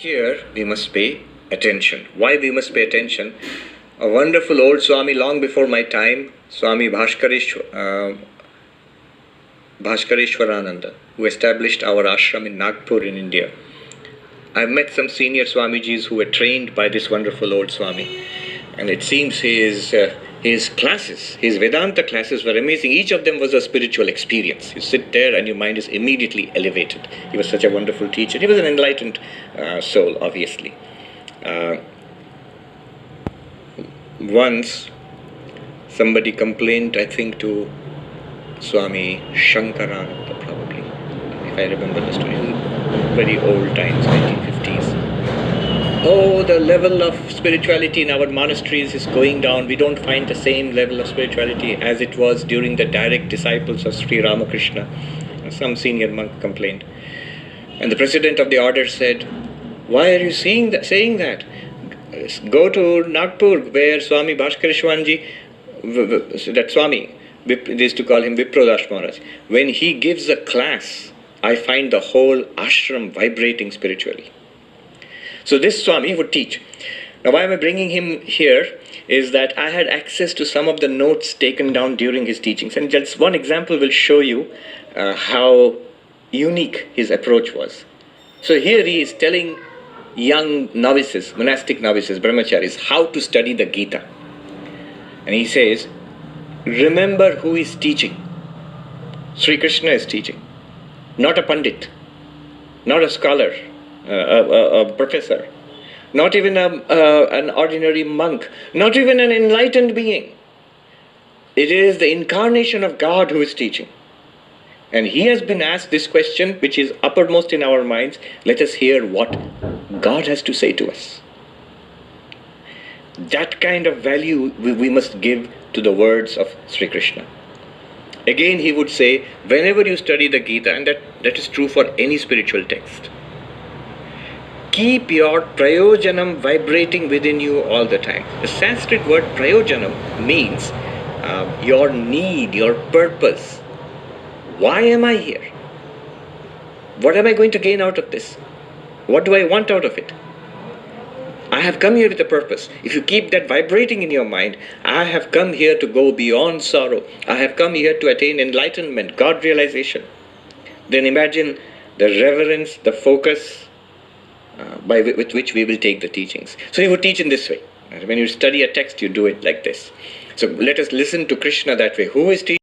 Here we must pay attention. Why we must pay attention? A wonderful old Swami, long before my time, Swami Bhaskareshwarananda, who established our ashram in Nagpur in India. I've met some senior Swamijis who were trained by this wonderful old Swami, and it seems his classes, his Vedanta classes were amazing. Each of them was a spiritual experience. You sit there and your mind is immediately elevated. He was such a wonderful teacher. He was an enlightened soul, obviously. Once, somebody complained, I think, to Swami Shankarananda, probably, if I remember the story. Very old times, 1950s. Oh, the level of spirituality in our monasteries is going down. We don't find the same level of spirituality as it was during the direct disciples of Sri Ramakrishna. Some senior monk complained. And the president of the order said, "Why are you saying that? Go to Nagpur, where Swami Bhaskareshwaranji, that Swami, they used to call him Viprodash Maharaj. When he gives a class, I find the whole ashram vibrating spiritually." So this Swami would teach. Now why am I bringing him here is that I had access to some of the notes taken down during his teachings. And just one example will show you how unique his approach was. So here he is telling young novices, monastic novices, brahmacharis, how to study the Gita. And he says, remember who is teaching. Sri Krishna is teaching. Not a pandit, not a scholar, a professor, not even an ordinary monk, not even an enlightened being. It is the incarnation of God who is teaching. And he has been asked this question, which is uppermost in our minds. Let us hear what God has to say to us. That kind of value we must give to the words of Sri Krishna. Again, he would say, whenever you study the Gita, and that is true for any spiritual text, keep your prayojanam vibrating within you all the time. The Sanskrit word prayojanam means your need, your purpose. Why am I here? What am I going to gain out of this? What do I want out of it? I have come here with a purpose. If you keep that vibrating in your mind, I have come here to go beyond sorrow. I have come here to attain enlightenment, God realization. Then imagine the reverence, the focus with which we will take the teachings. So he would teach in this way. When you study a text, you do it like this. So let us listen to Krishna that way. Who is teaching?